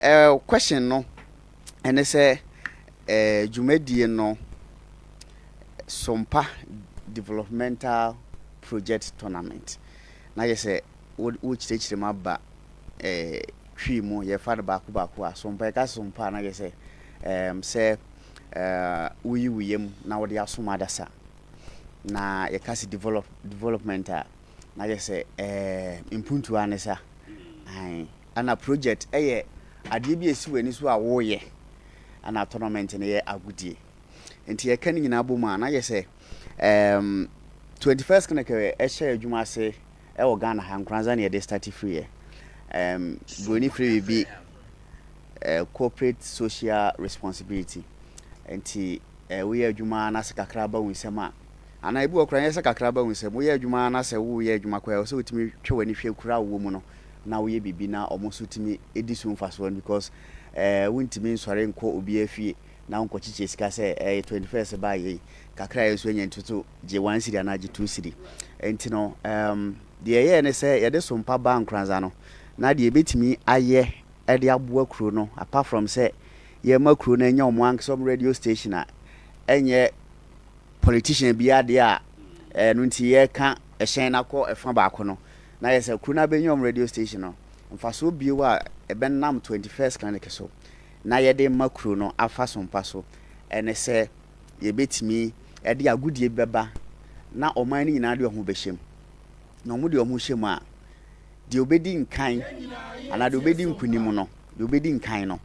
Question no, and they say, Jumedi no, Sompa Developmental Project Tournament. Now you say, which stage them up, but three more, your father back, Sompa, Sompa, now you say, we now they are some other sa. Na ye kasi developmental. Na you say, impuntu anesa. Aye, and a project, ade bi esi wani so a wo ye ana tournament ne ye agudie enti ye kan nyina boma na ye se 21st kana ke share adwuma se e wo Ghana ha nkranza ne ye de start free ye boni free bi corporate social responsibility enti we ye adwuma na se kakra ba wunsema ana ebi okran ye se kakra ba wunsema we ye adwuma na se wo ye adwuma kwa so utimi twe wani hwe kura wo mu no na we bibi na almost timi edisun fast one because wuntimi nsore nko obi afie na nko chiche sika se 21st ba ye kakra ye so nya ntutu je 1 city na je 2 city enti no de ye ne se ye de sompa ba nkranza no na de betimi aye e de aboa kuro no apart from se ye makuro na nya omo some radio station a enye politician bi ade a no nti ye ka ehyen na ko efa ba ko no na yes kuna benyom radio station no mfaso biwo a ebenam 21st clinic so na ye de makro no afa sompa so ene se ye betimi e de agudie beba na oman ni nyina de ho behyem na omo de ho hyem a de obedi nkan ana de obedi nkunim no de obedi nkan no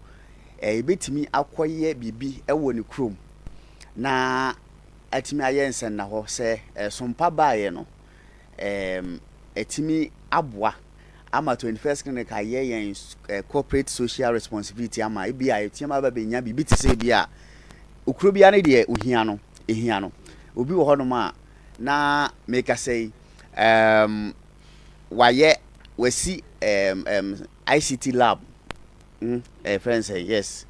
e betimi akoye bibi e wo ne krom na atimi aye nsen na ho se sompa baaye no etimi abwa ama 21st clinic aye yen corporate social responsibility ama ebi a etiama ba benya bibi ti se bi a okuro bia ne de ohia no obi wo hono ma na make us say waye wasi ICT lab friends say yes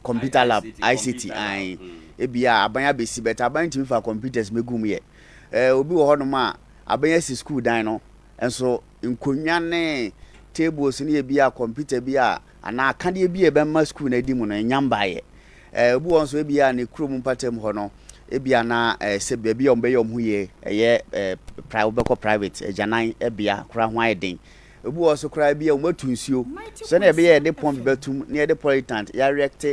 computer lab ICT ebi a abanya besi better aban timi fa computers megum ye obi wo hono ma abanya si school dan no enso nkonwa ne tables ne bia computer bia ana akade bia be ma school na di mu no nyamba ye obi won so bia ne krom patem ho no bia na se bia ombe yom hu ye private janan bia kura ho ayeden obi wo so kura bia omatu nsuo so na bia de pom betum ne de politant ya react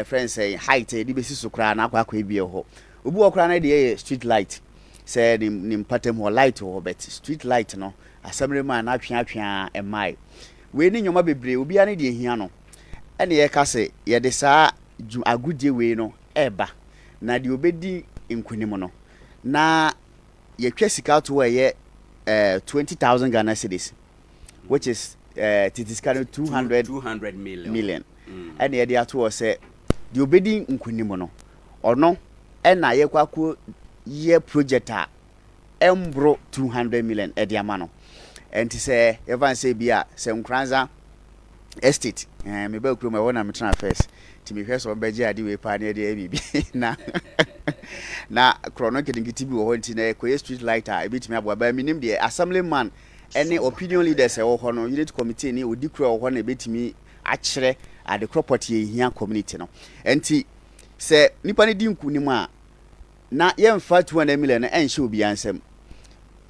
friends say height di besi so kura na akwa bia ho obi wo kura na de street light said in patem ho light ho bet street light no assembly man atwa emai we ni nyoma bebre obi ane de hia no ene ye ka se ye de saa agudie we no eba na de obedi nkunim no na ye twa sika to ye 20,000 Ghana cedis which is titiskan 200 million ene ye de ato se de obedi nkunim no ono ena ye kwako year project a embro 200 million ediama no enti say evan say bia se nkranza estate me ba kuro me wona me tena first ti me hwe so beje ade we pa na de bibi na krono kedingiti bi wo ho nti na koye street light a ebitimi abo ba minim de assemblyman any opinion leaders e wo ho no unit committee ni odi kuro wo ho na ebitimi akire ade property ehia community no enti se nipa ne di nkunim a na yemfa 200 million enhye obi ansem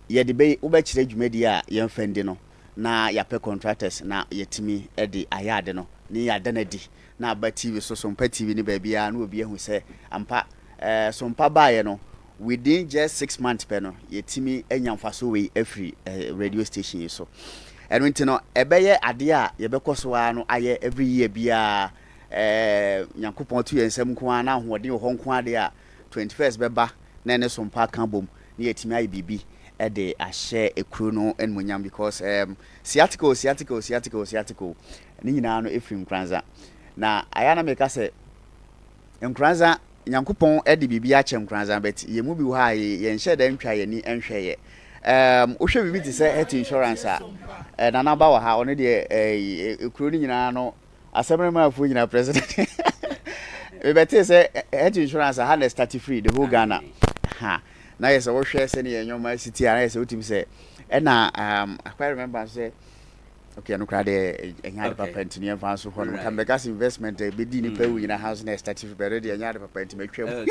ye de be wo be kire dwumadi a yemfa ndi no na ya pe contractors na yetimi e de ayade no ni ya danadi na aba TV so Sompa TV ni ba bia na obi ehu se ampa Sompa baaye no within just 6 months pe no yetimi enyamfaso we every radio station so eno nti no ebeye ade a ye be koso wa no aye every year bia nyankopon to yensem ko na hoden ho nko ade a 21st beba na ne Sompa kan bom na yetimi ayi bibi e de ahye ekuro no enmunyam because sciatical ni nyina no efrim kranza na ayana meka se nkranza nyankopon e de bibi a chem kranza but ye mu bi wo ha ye nhye da ntwa ye ni enhwe ye wo hwe bibi ti se health insurance a na na ba wo ha one de ekuro ni nyina no assemble man fu nyina president we better say health insurance ha na start free the whole Ghana ha na yes wo hwe se ne ye nyoma city na yes wo tim se e na I quite remember say okay no crowd enya de papa ntini emfa so ho no kan begas investment be di ni pa wi na house na start be ready enya de papa ntimi twam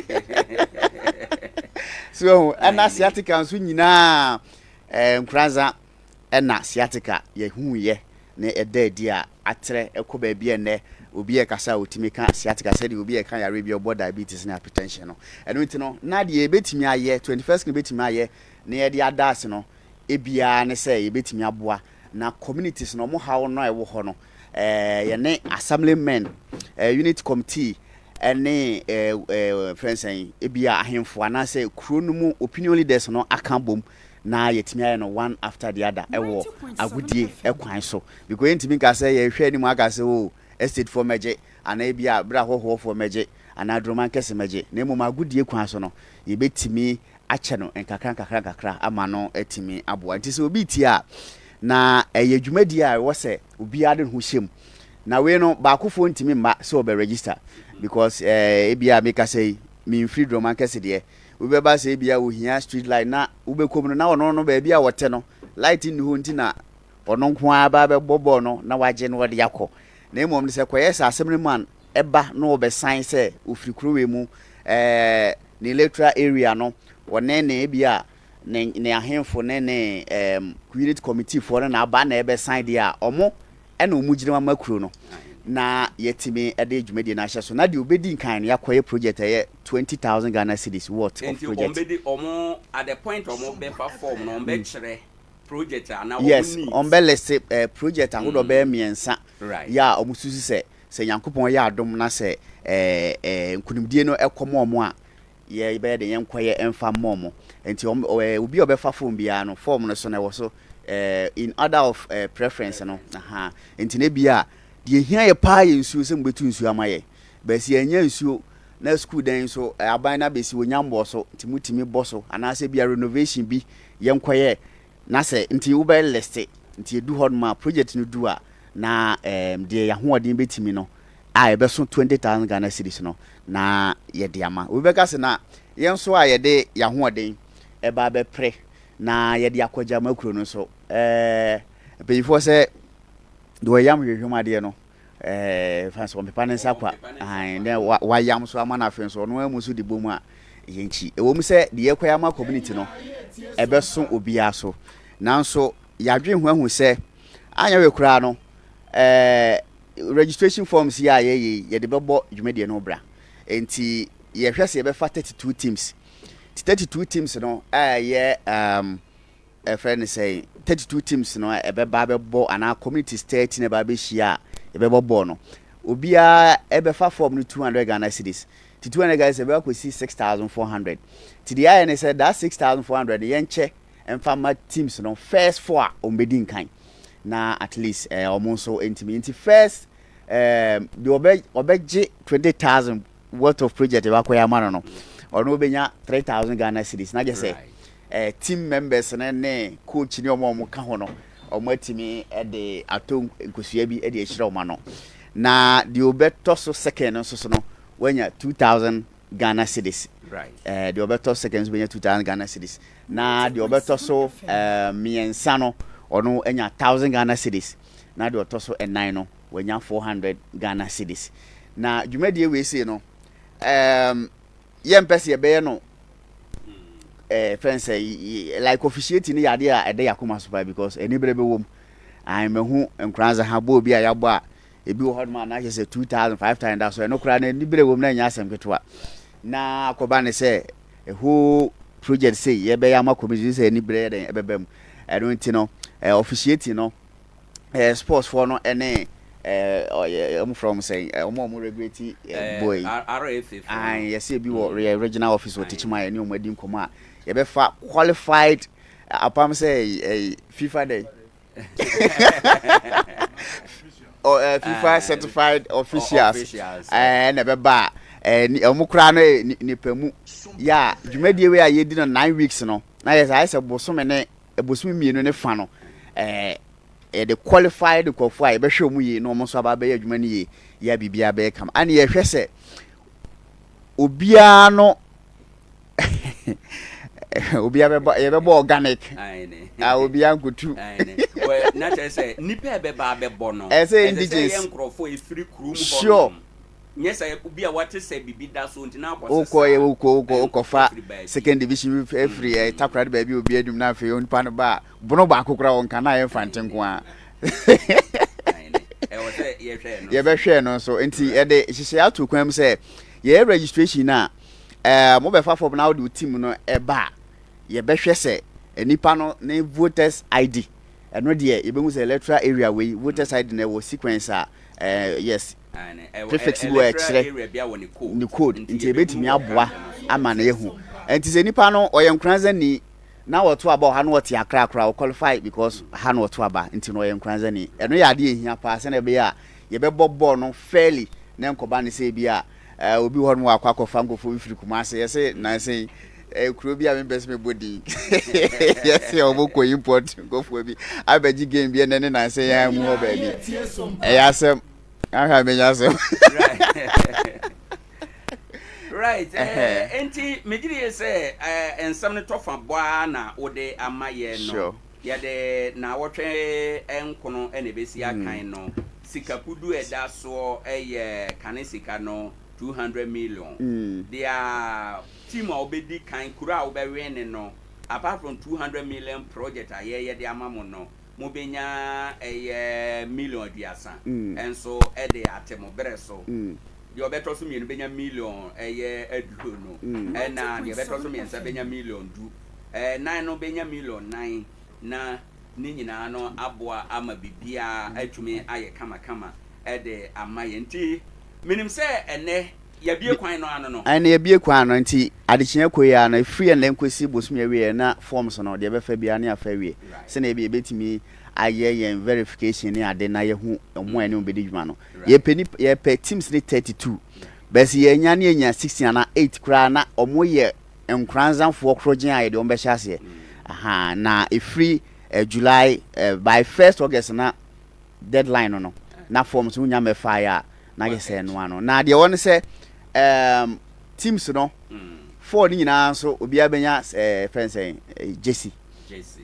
so ana sciatica so nyina nkranza na sciatica ye hu ye na edadi a atre ekoba bia ene obi e kasa otimi ka sciatica said obi e kan yare bi obo diabetes na hypertension no eno nti no na de e betimi aye 21st ni betimi aye na ye de adas no ebia ne say e betimi aboa na communities no mo hawo no e wo ho no ye ne assemblymen unit committee ene friends ebia ahemfo ana say kro no mu opinion leaders no aka bom na yetimi aye no one after the other ewo agudie ekwan so because yentimi ka say ye hwe ni mu aka say o estate for meje ana bia bra hoho for meje ana droman kese meje na emu agudie kwan so no ye betimi ache no nkakra ama no etimi aboa nti so obi ti a na ye dwumadi a wo se obi ade ho hyem na we no ba akofo ntimi mba so be register because ebia make say me free droman kese de we ba say bia wo hia street light na wo be kom no na ono no ba bia wote no light ni ho nti na ono nko aba be bobo no na waje no de yakọ na emom se koyesa assembly man eba no obe sign say ofiri krowe mu ni electoral area no wone na ebia ne ahemfo ne community committee for na aba na ebe sign dia omo ena omugire makuro no na yetimi ede dwumedi na hye so na de obedi nkan no yakoye project 20,000 Ghana cedis worth of project ombedi omo at the point omo be perform no ombe kire project ana yes ombe list project ahodo be miensa ya omususu se yankopon ya adom na se nkunimdie no ekomo omo a ye be de yenkoye emfa momo enti obi obefa form bia no form no so na wo so in order of preference no aha enti na bia de hia ye pa ye nsuo se mbetu nsuo amaye ba si anya nsuo na school den so aban na be si onyambo so timutimi boso ana se bia renovation bi yenkoye na se nti wo be list nti edu hod ma project no du a na de ya hoodin betimi no a ebe so 20,000 Ghana cedis no na ye de ama we be ka se na yen so a ye de ya hoodin eba be pre na ye de akwaja makuro no so before say do yam hwehwem ade no fanso mepa ne sakwa ne wa yam so ama na afen so no amu so de bomu a yenchi ewo mu se de ye kwaya ma community no ebe so obia so nanso yadwe hu ahu se anya we kura no registration forms ya ye de bebo dwumede no bra enti ye hwese ye be fa 32 teams 32 teams no ye a friend say 32 teams no ebe ba be bo ana community state na ba be hia ebe bo no obia ebe fa form no 200 Ghana cedis ti 200 guys ebe akosi 6,400 ti the IN said that 6,400 yen che emfa teams no first four ombedi nkan na at least almost so intimate first the obeje 20,000 worth of project eba koya ma no or no benya 3,000 Ghana cedis na je say team members ne coach ni omo ka ho no omo atimi de atom nkosua bi de ehira omo no na the obeto so second so no wenya 2,000 Ghana cedis the obeto seconds wenya 2,000 Ghana cedis na the obeto so miensa no ono enya 1,000 Ghana cedis na the otoso e9 no wenya 400 Ghana cedis na dwumadie we say no yempese ye be no friends like officiating yade a ede yakoma super because anybody be wom I mehu nkranza ha bo bi a yabo a ebi wo hod man na say 2,000 5,000 that so no kra na anybody wom na nya asem ketwa na akoba ne say who project say ye be yama community say anybody den ebebem eno no officiating no sports for no ene I'm from saying omo regulate boy RFF and yes be what regional office or teach my any omo koma ye be fa qualified apam say FIFA day or FIFA certified officials and be ba omo kra no nipemu ya dwumadi we aye di no 9 weeks no na yes I say bosome ne bosome mienu ne fa no the qualified qualify be hwe mu yi no mo so aba be adwuma ni yi ya bibia be kam ane ye hwe se obia no obi abebo organic aine obi ankutu aine well na say nipa beba abebo no say indigenous enkrofo efiri krum sure yes I obi a what say bibi da so ntina uko fa second division every takrade ba bi obi adum na afi onpa no ba bono ba akokora wonka na ye fanten ko a e wo say ye hwe no ye be hwe no so enti e de hihye ato kwam say ye registration na mo be fa for na wo team no e ba ye be hwe say enipa no na voters ID eno de ye be hu say electoral area we voters ID na wo sequence yes prefix go extre ni code nti ebetimi aboa ama na yehu enti se nipa no oyenkranza ni na woto aba ha no wote akra qualify because ha no woto aba nti no oyenkranza ni eno ya de ehia pa se na be ya ye be bobbo no fairly na nkoba ne se bi a obi ho no akwakofa ngofo mfiri kuma se yese na se kuro bi a me best me body yes oboko import ngofo bi abaji game bi ne na se ya mu ho ba bi yasem aha me yasem right enti megiri say ensam ne tofa boa na ode amaye no ya de na wotwe enkono ene besi akan no sikakudu eda so kanesika no 200 million dia team a obedi kan kura obewe ne no apart from 200 million project aye de amamo no mo benya million diasa and so ede atemo bere so the better so me benya million aduro no na the better so me benya million du 9 no benya million 9 na ni nyina no aboa ama bibia atumi aye kama ede amaye nti minim se ene ya bie kwan no ano no ene ya bie kwan no nti adekye koya na free na nkwesi bosum ya wie na forms no de befa bia na afa wie se na bia betimi aye yen verification ni ade na ye hu omo ene obedi dwuma no ye pe teams ni 32 bes ye nya na enya 16 na 8 kra na omo ye enkranzanfo krogen aye de ombe hyase aha na e free July by 1st August na deadline no na forms unya me fire na ye say no ano na de won say teams no four ni nyina so obi abenya friends Jesse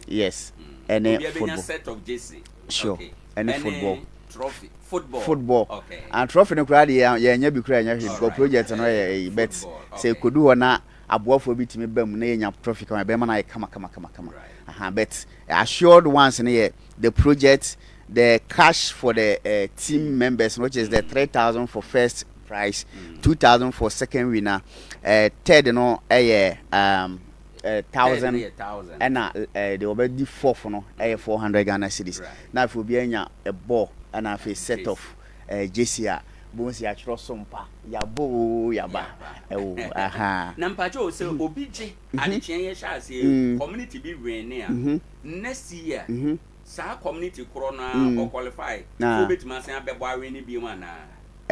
yes and football set of Jesse sure okay. And football trophy football okay and trophy no kra de ye nya bi kra nya hwe project no ye bet say kodu ho na aboafo bi timi bam na ye nya trophy kama be ma na kama aha bet assured once na the project the cash for the team members which is the 3,000 for first prize 2,000 for second winner third no 1,000 and they already fourth no 400 Ghana cedis now if we be anya a ball and a face set of JCA bonsi a chro sompa ya bo ya ba aha na mpacho se obije adechien ye sha se community bi win next year sa community kro na qualify so betima san abebo awe ni bi ma na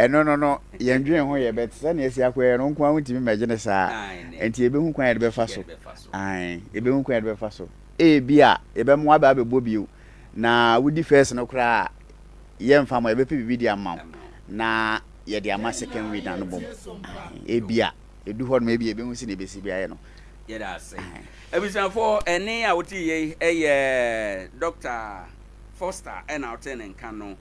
no yendwen ho ye bet se na esi akwa no nko ahun timi megene sa enti ebe hu kwan ye be fa so ebe hu kwan ye be fa so bia ebe mo aba abebo bio na wudi first no kra ye mfa mo ebe pe bibi ama na ye de ama second winner no bom bia edu ho no ebe hu si na ebe si bia ye no ye da say ebisan for ene a woti ye Dr. Foster and out en kan no